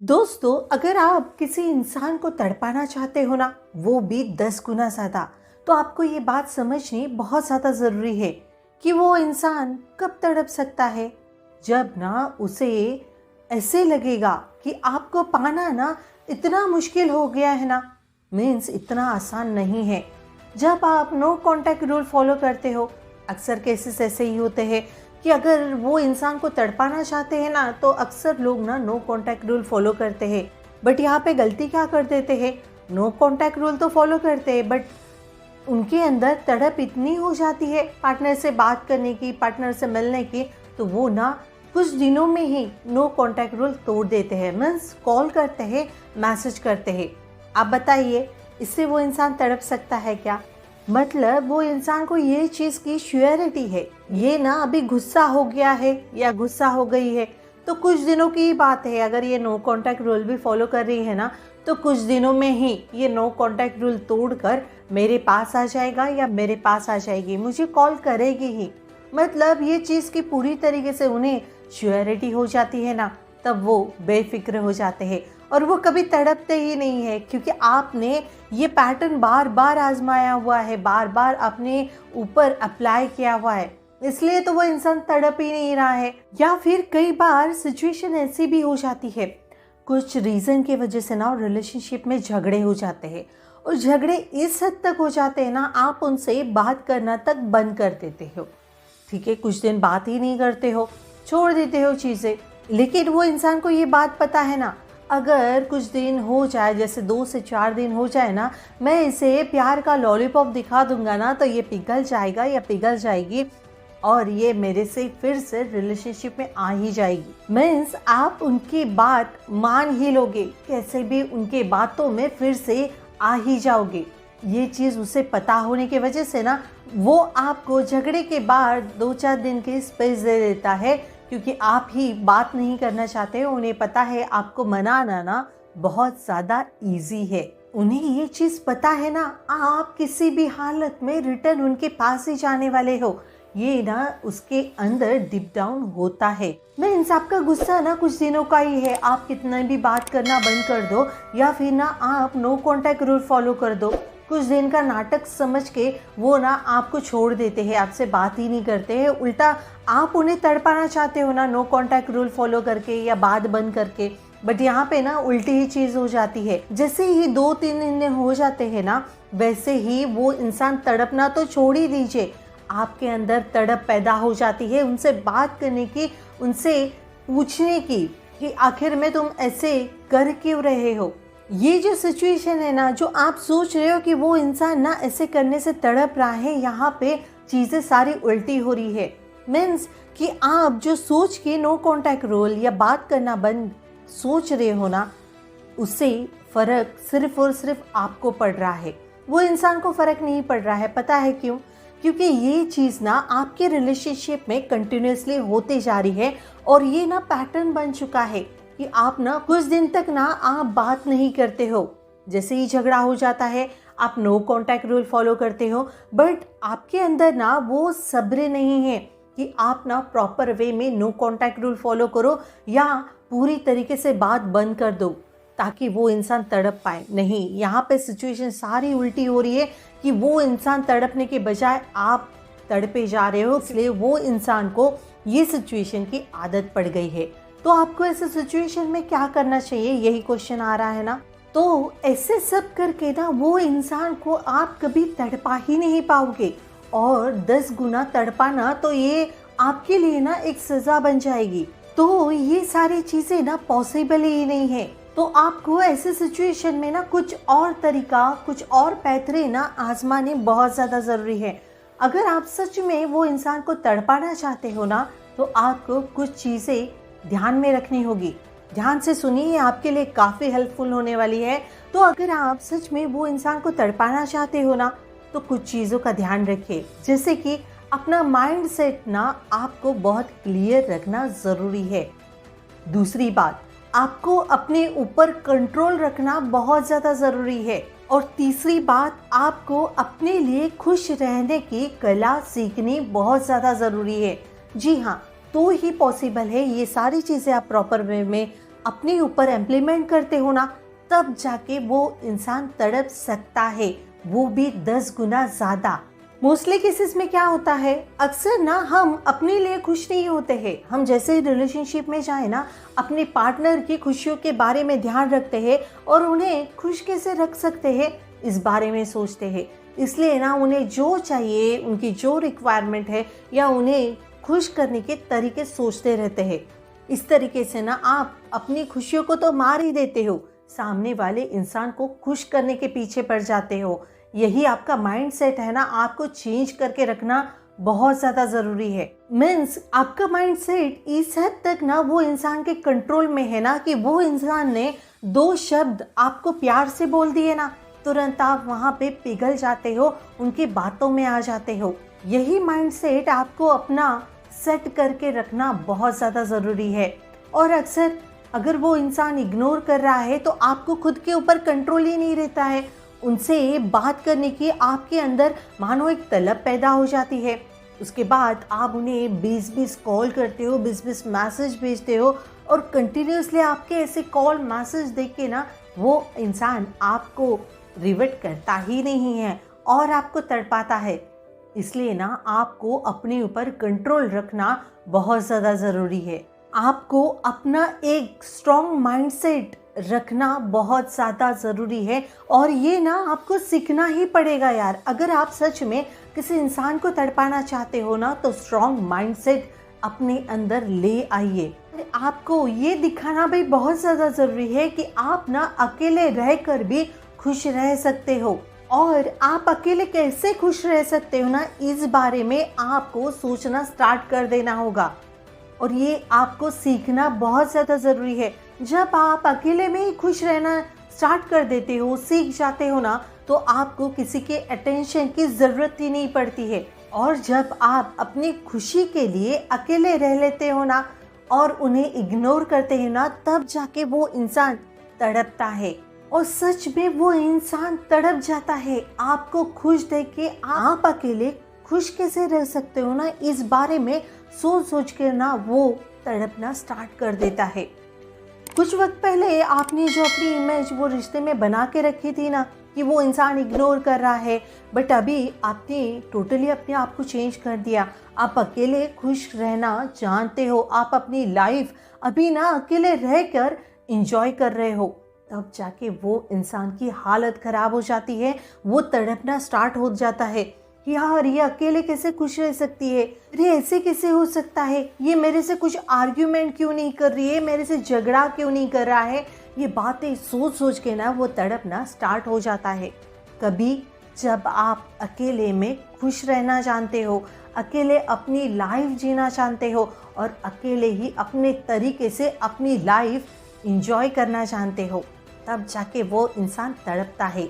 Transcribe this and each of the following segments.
दोस्तों, अगर आप किसी इंसान को तड़पाना चाहते हो ना, वो भी 10 गुना ज़्यादा, तो आपको ये बात समझनी बहुत ज़्यादा ज़रूरी है कि वो इंसान कब तड़प सकता है। जब ना उसे ऐसे लगेगा कि आपको पाना ना इतना मुश्किल हो गया है ना, मीन्स इतना आसान नहीं है। जब आप नो कॉन्टैक्ट रूल फॉलो करते हो, अक्सर केसेस ऐसे ही होते हैं कि अगर वो इंसान को तड़पाना चाहते हैं ना, तो अक्सर लोग ना नो कांटेक्ट रूल फॉलो करते हैं। बट यहाँ पे गलती क्या कर देते हैं, नो कांटेक्ट रूल तो फॉलो करते हैं बट उनके अंदर तड़प इतनी हो जाती है पार्टनर से बात करने की, पार्टनर से मिलने की, तो वो ना कुछ दिनों में ही नो कांटेक्ट रूल तोड़ देते हैं। मीन्स कॉल करते हैं, मैसेज करते हैं। आप बताइए, इससे वो इंसान तड़प सकता है क्या? मतलब वो इंसान को ये चीज़ की श्योरिटी है, ये ना अभी गुस्सा हो गया है या गुस्सा हो गई है, तो कुछ दिनों की ही बात है। अगर ये नो कांटेक्ट रूल भी फॉलो कर रही है ना, तो कुछ दिनों में ही ये नो कांटेक्ट रूल तोड़कर मेरे पास आ जाएगा या मेरे पास आ जाएगी, मुझे कॉल करेगी ही। मतलब ये चीज़ की पूरी तरीके से उन्हें श्योरिटी हो जाती है ना, तब वो बेफिक्र हो जाते हैं और वो कभी तड़पते ही नहीं है, क्योंकि आपने ये पैटर्न बार बार आजमाया हुआ है, बार बार अपने ऊपर अप्लाई किया हुआ है, इसलिए तो वो इंसान तड़प ही नहीं रहा है। या फिर कई बार सिचुएशन ऐसी भी हो जाती है, कुछ रीज़न की वजह से ना रिलेशनशिप में झगड़े हो जाते हैं और झगड़े इस हद तक हो जाते हैं ना, आप उनसे बात करना तक बंद कर देते हो। ठीक है, कुछ दिन बात ही नहीं करते हो, छोड़ देते हो चीज़ें, लेकिन वो इंसान को ये बात पता है ना, अगर कुछ दिन हो जाए, जैसे 2 से 4 दिन हो जाए ना, मैं इसे प्यार का लॉलीपॉप दिखा दूंगा ना, तो ये पिघल जाएगा या पिघल जाएगी और ये मेरे से फिर से रिलेशनशिप में आ ही जाएगी। मीन्स आप उनकी बात मान ही लोगे, कैसे भी उनके बातों में फिर से आ ही जाओगे। ये चीज़ उसे पता होने की वजह से ना, वो आपको झगड़े के बाद 2-4 दिन की स्पेस दे देता है, क्योंकि आप ही बात नहीं करना चाहते हो। उन्हें पता है आपको मनाना ना बहुत ज़्यादा इजी है। उन्हें ये चीज़ पता है ना, आप किसी भी हालत में रिटर्न उनके पास ही जाने वाले हो। ये ना उसके अंदर डीप डाउन होता है। मीन्स आपका गुस्सा ना कुछ दिनों का ही है, आप कितना भी बात करना बंद कर दो या फिर ना आप नो कॉन्टैक्ट रूल फॉलो कर दो, कुछ दिन का नाटक समझ के वो ना आपको छोड़ देते हैं, आपसे बात ही नहीं करते हैं। उल्टा आप उन्हें तड़पाना चाहते हो ना, नो कांटेक्ट रूल फॉलो करके या बात बंद करके, बट यहाँ पे ना उल्टी ही चीज़ हो जाती है। जैसे ही 2-3 दिन हो जाते हैं ना, वैसे ही वो इंसान तड़पना तो छोड़ ही दीजिए, आपके अंदर तड़प पैदा हो जाती है उनसे बात करने की, उनसे पूछने की कि आखिर में तुम ऐसे कर क्यों रहे हो। ये जो सिचुएशन है ना, जो आप सोच रहे हो कि वो इंसान ना ऐसे करने से तड़प रहा है, यहाँ पे चीज़ें सारी उल्टी हो रही है। मीन्स कि आप जो सोच के नो कांटेक्ट रूल या बात करना बंद सोच रहे हो ना, उससे फ़र्क सिर्फ और सिर्फ आपको पड़ रहा है, वो इंसान को फ़र्क नहीं पड़ रहा है। पता है क्यों? क्योंकि ये चीज़ ना आपके रिलेशनशिप में कंटिन्यूसली होते जा रही है और ये ना पैटर्न बन चुका है कि आप ना कुछ दिन तक ना आप बात नहीं करते हो। जैसे ही झगड़ा हो जाता है, आप नो कांटेक्ट रूल फॉलो करते हो, बट आपके अंदर ना वो सब्र नहीं है कि आप ना प्रॉपर वे में नो कांटेक्ट रूल फॉलो करो या पूरी तरीके से बात बंद कर दो ताकि वो इंसान तड़प पाए। नहीं, यहाँ पे सिचुएशन सारी उल्टी हो रही है कि वो इंसान तड़पने के बजाय आप तड़पे जा रहे हो, इसलिए वो इंसान को ये सिचुएशन की आदत पड़ गई है। तो आपको ऐसे सिचुएशन में क्या करना चाहिए, यही क्वेश्चन आ रहा है ना। तो ऐसे सब करके ना वो इंसान को आप कभी तड़पा ही नहीं पाओगे और 10 गुना तड़पाना तो ये आपके लिए ना एक सजा बन जाएगी। तो ये सारी चीजें ना पॉसिबल ही नहीं है। तो आपको ऐसे सिचुएशन में ना कुछ और तरीका, कुछ और पैतरे ना आजमाने बहुत ज़्यादा ज़रूरी है। अगर आप सच में वो इंसान को तड़पाना चाहते हो ना, तो आपको कुछ चीज़ें ध्यान में रखनी होगी। ध्यान से सुनिए, आपके लिए काफ़ी हेल्पफुल होने वाली है। तो अगर आप सच में वो इंसान को तड़पाना चाहते हो ना, तो कुछ चीज़ों का ध्यान रखिए, जैसे कि अपना माइंड सेट ना आपको बहुत क्लियर रखना ज़रूरी है। दूसरी बात, आपको अपने ऊपर कंट्रोल रखना बहुत ज़्यादा ज़रूरी है। और तीसरी बात, आपको अपने लिए खुश रहने की कला सीखनी बहुत ज़्यादा ज़रूरी है। जी हाँ, तो ही पॉसिबल है ये सारी चीज़ें आप प्रॉपर वे में अपने ऊपर इम्प्लीमेंट करते हो ना, तब जाके वो इंसान तड़प सकता है, वो भी 10 गुना ज़्यादा। मोस्टली केसेस में क्या होता है, अक्सर ना हम अपने लिए खुश नहीं होते हैं। हम जैसे ही रिलेशनशिप में जाए ना, अपने पार्टनर की खुशियों के बारे में ध्यान रखते हैं और उन्हें खुश कैसे रख सकते हैं इस बारे में सोचते हैं। इसलिए ना उन्हें जो चाहिए, उनकी जो रिक्वायरमेंट है या उन्हें खुश करने के तरीके सोचते रहते हैं। इस तरीके से ना आप अपनी खुशियों को तो मार ही देते हो, सामने वाले इंसान को खुश करने के पीछे पड़ जाते हो। यही आपका माइंड सेट है ना, आपको चेंज करके रखना बहुत ज़्यादा ज़रूरी है। मीन्स आपका माइंड सेट इस हद तक ना वो इंसान के कंट्रोल में है ना कि वो इंसान ने 2 शब्द आपको प्यार से बोल दिए ना, तुरंत आप वहाँ पे पिघल जाते हो, उनकी बातों में आ जाते हो। यही माइंड सेट आपको अपना सेट करके रखना बहुत ज़्यादा ज़रूरी है। और अक्सर अगर वो इंसान इग्नोर कर रहा है तो आपको खुद के ऊपर कंट्रोल ही नहीं रहता है। उनसे बात करने की आपके अंदर मानो एक तलब पैदा हो जाती है। उसके बाद आप उन्हें 20-20 कॉल करते हो, 20-20 मैसेज भेजते हो और कंटिन्यूसली आपके ऐसे कॉल मैसेज देख के ना वो इंसान आपको रिवर्ट करता ही नहीं है और आपको तड़पाता है। इसलिए ना आपको अपने ऊपर कंट्रोल रखना बहुत ज़्यादा ज़रूरी है। आपको अपना एक स्ट्रॉन्ग माइंडसेट रखना बहुत ज़्यादा ज़रूरी है और ये ना आपको सीखना ही पड़ेगा यार। अगर आप सच में किसी इंसान को तड़पाना चाहते हो ना, तो स्ट्रॉन्ग माइंडसेट अपने अंदर ले आइए। आपको ये दिखाना भी बहुत ज़्यादा ज़रूरी है कि आप ना अकेले रहकर भी खुश रह सकते हो। और आप अकेले कैसे खुश रह सकते हो ना, इस बारे में आपको सोचना स्टार्ट कर देना होगा और ये आपको सीखना बहुत ज़्यादा ज़रूरी है। जब आप अकेले में ही खुश रहना स्टार्ट कर देते हो, सीख जाते हो ना, तो आपको किसी के अटेंशन की ज़रूरत ही नहीं पड़ती है। और जब आप अपनी खुशी के लिए अकेले रह लेते हो ना और उन्हें इग्नोर करते हैं ना, तब जाके वो इंसान तड़पता है और सच में वो इंसान तड़प जाता है। आपको खुश देख के आप अकेले खुश कैसे रह सकते हो ना, इस बारे में सोच सोच के ना वो तड़पना स्टार्ट कर देता है। कुछ वक्त पहले आपने जो अपनी इमेज वो रिश्ते में बना के रखी थी ना कि वो इंसान इग्नोर कर रहा है, बट अभी आपने टोटली अपने आप को चेंज कर दिया। आप अकेले खुश रहना जानते हो, आप अपनी लाइफ अभी ना अकेले रहकर इंजॉय कर रहे हो। तब जाके वो इंसान की हालत ख़राब हो जाती है, वो तड़पना स्टार्ट हो जाता है कि यार ये अकेले कैसे खुश रह सकती है, अरे ऐसे कैसे हो सकता है, ये मेरे से कुछ आर्ग्यूमेंट क्यों नहीं कर रही है, मेरे से झगड़ा क्यों नहीं कर रहा है। ये बातें सोच सोच के ना वो तड़पना स्टार्ट हो जाता है। कभी जब आप अकेले में खुश रहना जानते हो, अकेले अपनी लाइफ जीना जानते हो और अकेले ही अपने तरीके से अपनी लाइफ इंजॉय करना जानते हो, तब जाके वो इंसान तड़पता है।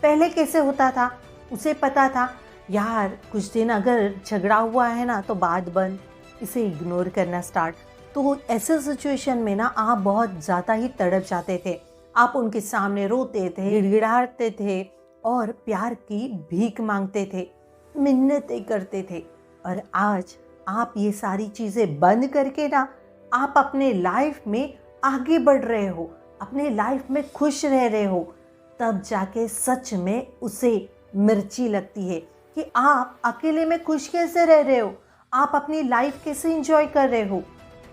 पहले कैसे होता था, उसे पता था यार कुछ दिन अगर झगड़ा हुआ है ना तो बात बंद, इसे इग्नोर करना स्टार्ट। तो ऐसे सिचुएशन में ना आप बहुत ज़्यादा ही तड़प जाते थे। आप उनके सामने रोते थे, गिड़गिड़ाते थे और प्यार की भीख मांगते थे, मिन्नतें करते थे। और आज आप ये सारी चीज़ें बंद करके ना आप अपने लाइफ में आगे बढ़ रहे हो, अपने लाइफ में खुश रह रहे हो। तब जाके सच में उसे मिर्ची लगती है कि आप अकेले में खुश कैसे रह रहे हो, आप अपनी लाइफ कैसे एंजॉय कर रहे हो।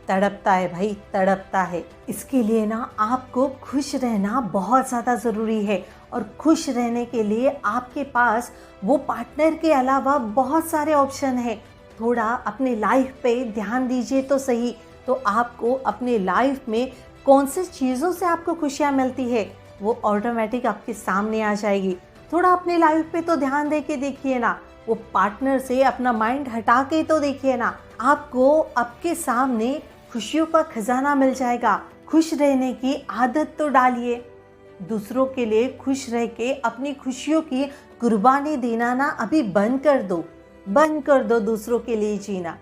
तड़पता है भाई, तड़पता है। इसके लिए ना आपको खुश रहना बहुत ज़्यादा ज़रूरी है और खुश रहने के लिए आपके पास वो पार्टनर के अलावा बहुत सारे ऑप्शन हैं। थोड़ा अपने लाइफ पे ध्यान दीजिए तो सही, तो आपको अपने लाइफ में कौन सी चीज़ों से आपको खुशियाँ मिलती है वो ऑटोमेटिक आपके सामने आ जाएगी। थोड़ा अपनी लाइफ पे तो ध्यान दे के देखिए ना, वो पार्टनर से अपना माइंड हटा के तो देखिए ना, आपको आपके सामने खुशियों का खजाना मिल जाएगा। खुश रहने की आदत तो डालिए, दूसरों के लिए खुश रह के अपनी खुशियों की कुर्बानी देना ना अभी बंद कर दो, बंद कर दो दूसरों के लिए जीना,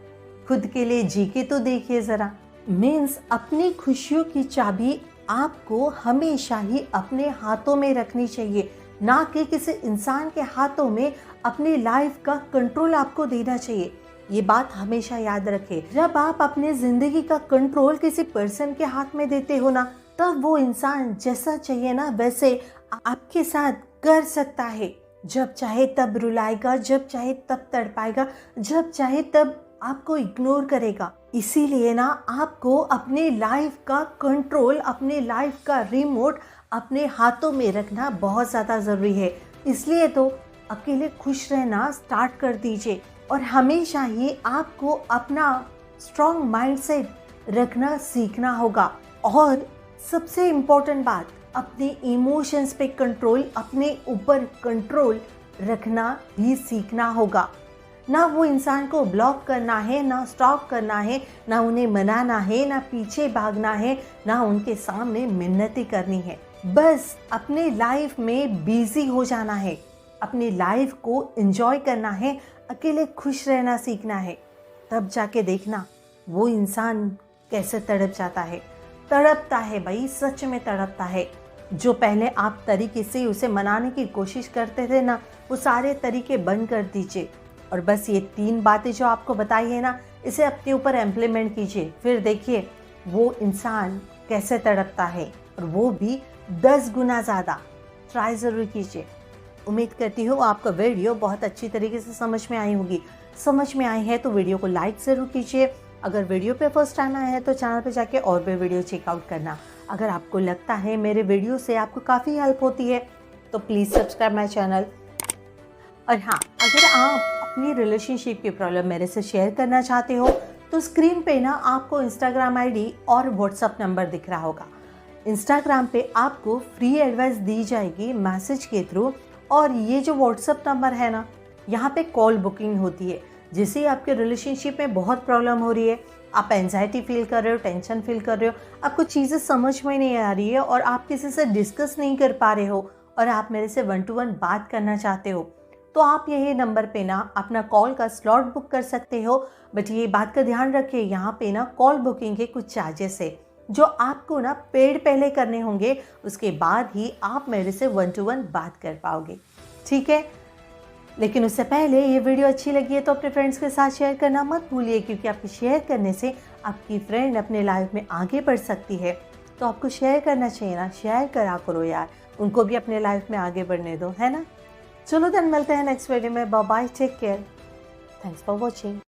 खुद के लिए जी के तो देखिए ज़रा। मीन्स अपनी खुशियों की चाबी आपको हमेशा ही अपने हाथों में रखनी चाहिए, ना कि किसी इंसान के हाथों में अपनी लाइफ का कंट्रोल आपको देना चाहिए। ये बात हमेशा याद रखें, जब आप अपने जिंदगी का कंट्रोल किसी पर्सन के हाथ में देते हो ना, तब वो इंसान जैसा चाहिए ना वैसे आपके साथ कर सकता है। जब चाहे तब रुलाएगा, जब चाहे तब तड़पाएगा, जब चाहे तब आपको इग्नोर करेगा। इसीलिए ना आपको अपने लाइफ का कंट्रोल, अपने लाइफ का रिमोट अपने हाथों में रखना बहुत ज़्यादा ज़रूरी है। इसलिए तो अकेले खुश रहना स्टार्ट कर दीजिए और हमेशा ही आपको अपना स्ट्रॉन्ग माइंडसेट रखना सीखना होगा। और सबसे इम्पोर्टेंट बात, अपने इमोशंस पे कंट्रोल, अपने ऊपर कंट्रोल रखना भी सीखना होगा। ना वो इंसान को ब्लॉक करना है, ना स्टॉप करना है, ना उन्हें मनाना है, ना पीछे भागना है, ना उनके सामने मिन्नतें करनी है। बस अपने लाइफ में बिजी हो जाना है, अपनी लाइफ को एंजॉय करना है, अकेले खुश रहना सीखना है। तब जाके देखना वो इंसान कैसे तड़प जाता है। तड़पता है भाई, सच में तड़पता है। जो पहले आप तरीके से उसे मनाने की कोशिश करते थे ना, वो सारे तरीके बंद कर दीजिए और बस ये 3 बातें जो आपको बताई है ना, इसे अपने ऊपर इम्प्लीमेंट कीजिए। फिर देखिए वो इंसान कैसे तड़पता है, और वो भी 10 गुना ज़्यादा। ट्राई ज़रूर कीजिए। उम्मीद करती हूँ आपको वीडियो बहुत अच्छी तरीके से समझ में आई होगी। समझ में आई है तो वीडियो को लाइक ज़रूर कीजिए। अगर वीडियो पे फर्स्ट टाइम आया है तो चैनल पे जाके और भी वीडियो चेकआउट करना। अगर आपको लगता है मेरे वीडियो से आपको काफ़ी हेल्प होती है तो प्लीज़ सब्सक्राइब माई चैनल। और हाँ, अगर आप अपनी रिलेशनशिप की प्रॉब्लम मेरे से शेयर करना चाहते हो तो स्क्रीन पे ना आपको इंस्टाग्राम आईडी और व्हाट्सअप नंबर दिख रहा होगा। इंस्टाग्राम पे आपको फ्री एडवाइस दी जाएगी मैसेज के थ्रू, और ये जो व्हाट्सअप नंबर है ना, यहाँ पे कॉल बुकिंग होती है। जिससे आपके रिलेशनशिप में बहुत प्रॉब्लम हो रही है, आप एंजाइटी फील कर रहे हो, टेंशन फील कर रहे हो, आपको चीज़ें समझ में नहीं आ रही है और आप किसी से डिस्कस नहीं कर पा रहे हो और आप मेरे से 1 to 1 बात करना चाहते हो, तो आप यही नंबर पे ना अपना कॉल का स्लॉट बुक कर सकते हो। बट ये बात का ध्यान रखिए, यहाँ पे ना कॉल बुकिंग के कुछ चार्जेस है जो आपको ना पेड पहले करने होंगे, उसके बाद ही आप मेरे से 1 to 1 बात कर पाओगे, ठीक है। लेकिन उससे पहले ये वीडियो अच्छी लगी है तो अपने फ्रेंड्स के साथ शेयर करना मत भूलिए, क्योंकि आपके शेयर करने से आपकी फ्रेंड अपने लाइफ में आगे बढ़ सकती है। तो आपको शेयर करना चाहिए ना, शेयर करा करो यार, उनको भी अपने लाइफ में आगे बढ़ने दो, है ना। चलो देन मिलते हैं नेक्स्ट वीडियो में। Bye bye, take care, thanks for watching.